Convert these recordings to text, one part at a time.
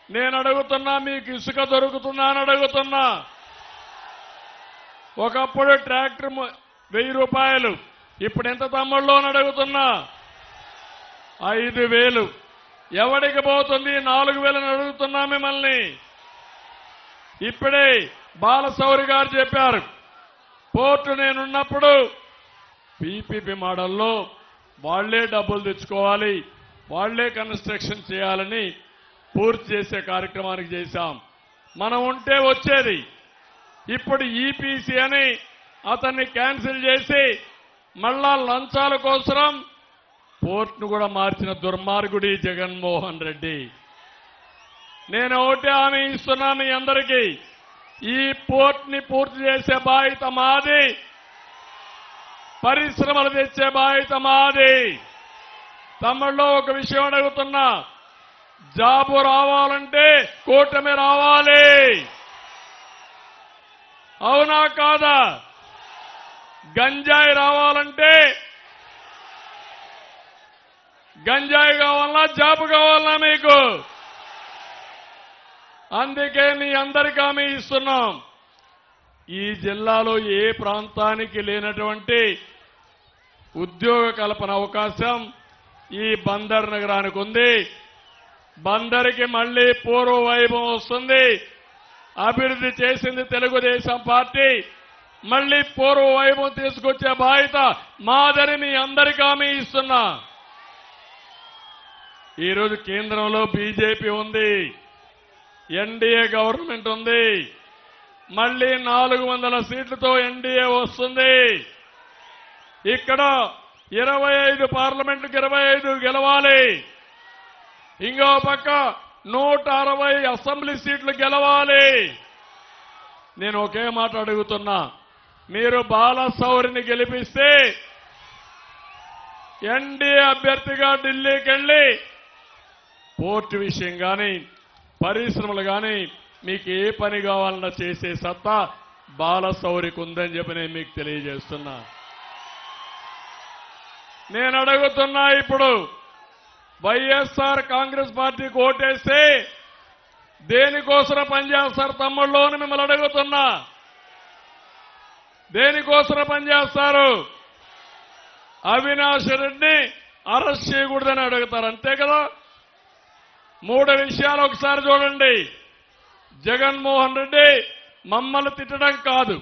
నేను అడుగుతున్నా, మీకు ఇసుక దొరుకుతుందా అని అడుగుతున్నా. ఒకప్పుడు ట్రాక్టర్ 1000 రూపాయలు, ఇప్పుడు ఎంత తమ్ముళ్ళు అని అడుగుతున్నా. 5000 ఎవడికి పోతుంది? 4000 అని అడుగుతున్నా మిమ్మల్ని. ఇప్పుడే బాలశౌరి గారు చెప్పారు, పోర్టు నేనున్నప్పుడు పీపీపీ మోడల్లో వాళ్లే డబ్బులు తెచ్చుకోవాలి, వాళ్లే కన్స్ట్రక్షన్ చేయాలని పూర్తి చేసే కార్యక్రమానికి చేశాం. మనం ఉంటే వచ్చేది. ఇప్పుడు ఈపీసీ అని అతన్ని క్యాన్సిల్ చేసి మళ్ళా లంచాల కోసం పోర్టును కూడా మార్చిన దుర్మార్గుడి జగన్మోహన్ రెడ్డి. నేను ఒకటే హామీ ఇస్తున్నా మీ అందరికీ, ఈ పోర్టుని పూర్తి చేసే బాధ్యత మాది, పరిశ్రమలు తెచ్చే బాధ్యత మాది. తమిళలో ఒక విషయం అడుగుతున్నా, జాబు రావాలంటే కూటమి రావాలి. అవునా కాదా? గంజాయి రావాలంటే గంజాయి కావాలన్నా జాబు కావాలన్నా మీకు? అందుకే మీ అందరికీ హామీ ఇస్తున్నాం, ఈ జిల్లాలో ఏ ప్రాంతానికి లేనటువంటి ఉద్యోగ కల్పన అవకాశం ఈ బందర్ నగరానికి ఉంది. బందరికి మళ్లీ పూర్వ వైభవం వస్తుంది. అభివృద్ధి చేసింది తెలుగుదేశం పార్టీ, మళ్లీ పూర్వ వైభవం తీసుకొచ్చే బాధ్యత మాదని మీ అందరికీ హామీ ఇస్తున్నా. ఈరోజు కేంద్రంలో బీజేపీ ఉంది, ఎన్డీఏ గవర్నమెంట్ ఉంది, మళ్లీ 400 సీట్లతో ఎన్డీఏ వస్తుంది. ఇక్కడ 25 పార్లమెంటుకు 25 గెలవాలి. ఇంకో పక్క 160 అసెంబ్లీ సీట్లు గెలవాలి. నేను ఒకే మాట అడుగుతున్నా, మీరు బాలశౌరిని గెలిపిస్తే ఎన్డీఏ అభ్యర్థిగా ఢిల్లీకి వెళ్లి పోర్టు విషయం కానీ పరిశ్రమలు కానీ మీకు ఏ పని కావాలన్నా చేసే సత్తా బాలశౌరికి ఉందని చెప్పి నేను మీకు తెలియజేస్తున్నా. నేను అడుగుతున్నా, ఇప్పుడు వైఎస్ఆర్ కాంగ్రెస్ పార్టీకి ఓటేస్తే దేనికోసం పనిచేస్తారు తమ్ముళ్ళు అని మిమ్మల్ని అడుగుతున్నా. దేనికోసం పనిచేస్తారు? అవినాష్ రెడ్డిని అరెస్ట్ చేయకూడదని అడుగుతారు, అంతే కదా? 3 విషయాలు ఒకసారి చూడండి. జగన్మోహన్ రెడ్డి మమ్మల్ని తిట్టడం కాదు,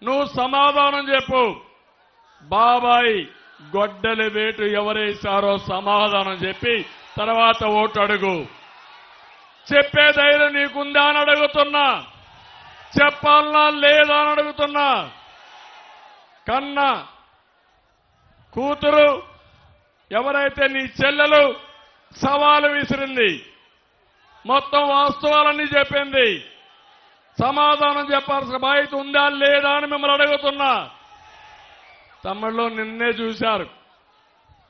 నువ్వు సమాధానం చెప్పు. బాబాయ్ గొడ్డలి వేటు ఎవరేశారో సమాధానం చెప్పి తర్వాత ఓటు అడుగు. చెప్పే ధైర్యం నీకుందా అని అడుగుతున్నా. చెప్పాలనా లేదా అని అడుగుతున్నా. కన్న కూతురు ఎవరైతే నీ చెల్లెలు సవాలు విసిరింది, మొత్తం వాస్తవాలన్నీ చెప్పింది, సమాధానం చెప్పాల్సిన బాధ్యత ఉందా లేదా అని మిమ్మల్ని అడుగుతున్నా. తమిళలో నిన్నే చూశారు,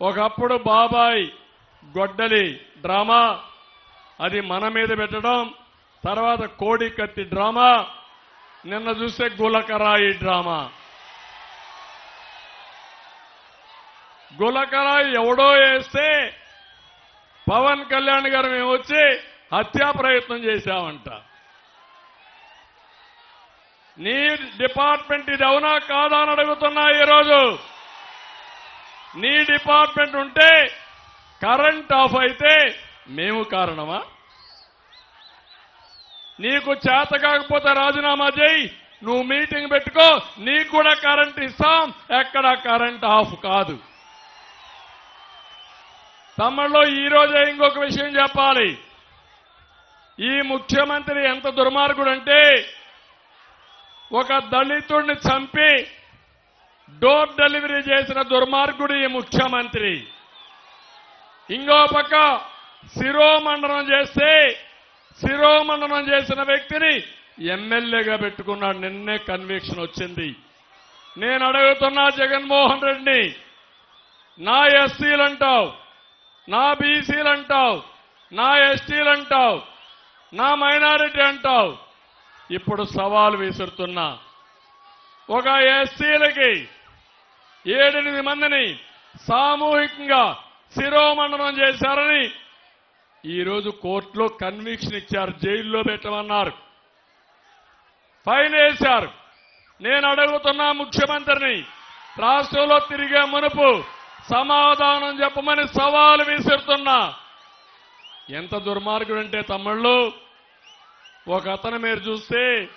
ఒకప్పుడు బాబాయ్ గొడ్డలి డ్రామా, అది మన మీద పెట్టడం, తర్వాత కోడి కత్తి డ్రామా, నిన్న చూస్తే గులకరాయి డ్రామా. గులకరాయి ఎవడో వేస్తే పవన్ కళ్యాణ్ గారు మేము వచ్చి హత్యా ప్రయత్నం చేశామంట. నీ డిపార్ట్మెంట్ ఇది అవునా కాదా అని అడుగుతున్నా. ఈరోజు నీ డిపార్ట్మెంట్ ఉంటే కరెంట్ ఆఫ్ అయితే మేము కారణమా? నీకు చేత కాకపోతే రాజీనామా చేయి, నువ్వు మీటింగ్ పెట్టుకో, నీకు కూడా కరెంట్ ఇస్తాం, ఎక్కడ కరెంట్ ఆఫ్ కాదు. తమిళలో ఈ రోజే ఇంకొక విషయం చెప్పాలి. ఈ ముఖ్యమంత్రి ఎంత దుర్మార్గుడంటే, ఒక దళితుడిని చంపి డోర్ డెలివరీ చేసిన దుర్మార్గుడు ఈ ముఖ్యమంత్రి. ఇంకో పక్క శిరోమండనం చేసిన వ్యక్తిని ఎమ్మెల్యేగా పెట్టుకున్నాడు. నిన్నే కన్విక్షన్ వచ్చింది. నేను అడుగుతున్నా జగన్మోహన్ రెడ్డిని, నా ఎస్సీలు అంటావు, నా బీసీలు అంటావు, నా ఎస్టీలు అంటావు, నా మైనారిటీ అంటావు. ఇప్పుడు సవాల్ విసురుతున్నా, ఒక ఎస్సీలకి 7-8 మందిని సామూహికంగా శిరోమండనం చేశారని ఈరోజు కోర్టులో కన్విక్షన్ ఇచ్చారు, జైల్లో పెట్టమన్నారు, ఫైన్ వేశారు. నేను అడుగుతున్నా ముఖ్యమంత్రిని, రాష్ట్రంలో తిరిగే మునుపు సమాధానం చెప్పమని సవాలు విసురుతున్నా. ఎంత దుర్మార్గుడంటే తమ్ముళ్ళు, ఒక అతను మీరు చూస్తే